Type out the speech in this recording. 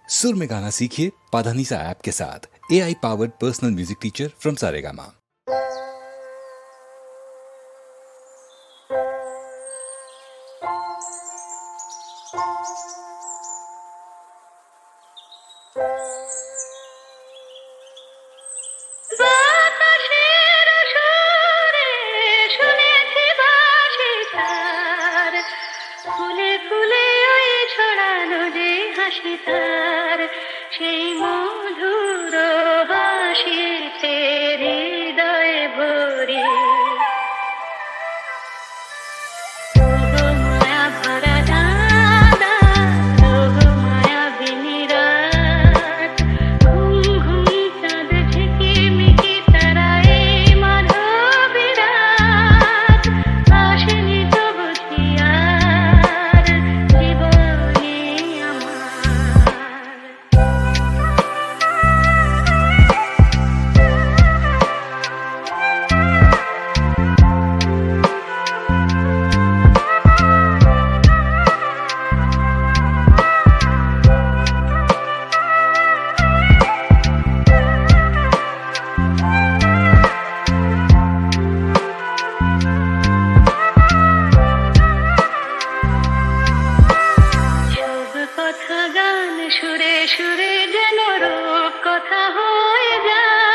सुर में गाना सीखिए पाधानीसा ऐप के साथ। AI powered personal music teacher from Saregama. সেই মধুর হাসিতে হৃদয় ভরে মায়া ভরা দাদা মায়া বিনিরাট ঘুম ঘুম চাঁদ ঝিকিমিকি তারাই মাধবীরাত আসেনি তো বুঝি আর জীবনে আমার। কথা গান সুরে সুরে যেন রূপ কথা হয়ে যায়।